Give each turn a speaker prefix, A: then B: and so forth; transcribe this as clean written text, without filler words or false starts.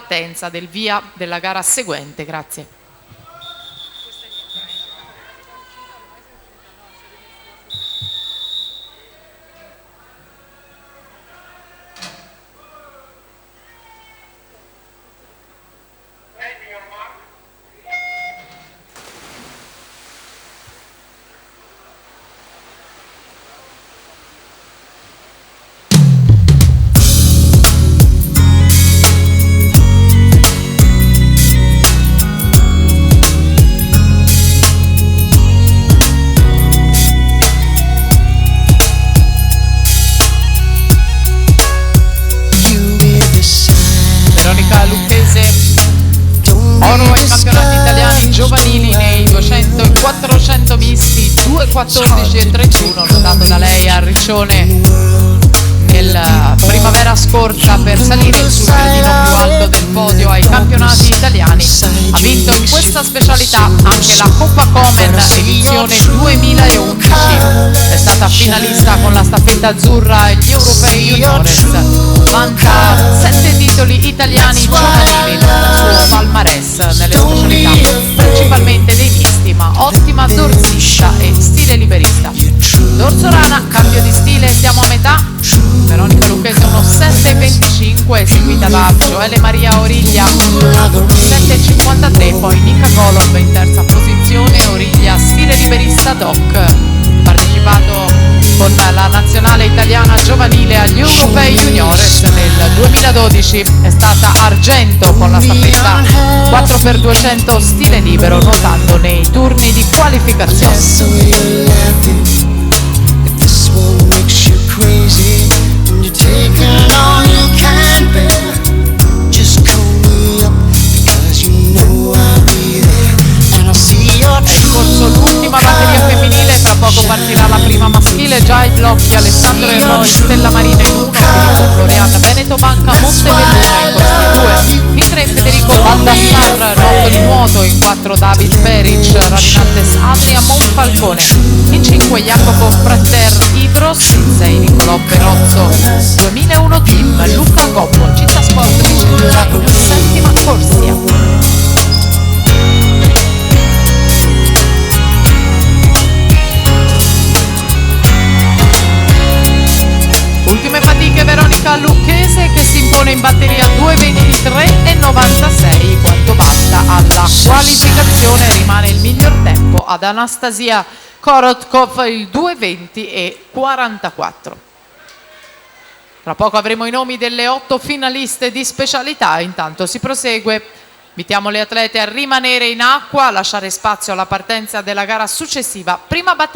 A: partenza del via della gara seguente. Grazie. Veronica Lucchese, oro ai campionati italiani giovanili nei 200 e 400 misti, 2.14 e 31, lottato da lei a Riccione nella primavera scorsa per salire sul gradino più alto del podio ai campionati italiani. Ha vinto in questa specialità anche la Coppa Komen edizione 2011, è stata finalista con la staffetta azzurra agli Europei Juniores, vanta 7 titoli italiani giovanili nel suo palmarès nelle specialità principalmente dei misti, ma ottima dorsista e stile liberista. Dorso rana, cambio di stile, siamo a metà. Veronica Lucchese 1.7.25, seguita da Gioele Maria Origlia 7.53, poi Nica Colomb in terza posizione, Origlia stile liberista doc. Partecipato con la nazionale italiana giovanile agli Europei Juniores nel 2012, è stata argento con la staffetta 4x200 stile libero, nuotando nei turni di qualificazione. È in corso l'ultima batteria femminile, tra poco partirà la prima maschile, già ai blocchi Alessandro Erroi, Stella Marina in 1, Filippo Florian Veneto Banca Montebelluna in corso 2, in 3 Federico Baldassar, 8 di nuoto, in 4 David Peric, Radinantes Adria Monfalcone, in 5 Jacopo Frater Idros, in 6 Nicolò Perozzo 2001 team, Luca Goppo, Città Sport Vicenza, settima corsia. Ultime fatiche Veronica Lucchese che si impone in batteria 2.23.96, quanto basta alla qualificazione, rimane il miglior tempo ad Anastasia Korotkov, il 2.20.44. Tra poco avremo i nomi delle 8 finaliste di specialità, intanto si prosegue. Invitiamo le atlete a rimanere in acqua, a lasciare spazio alla partenza della gara successiva. Prima batteria.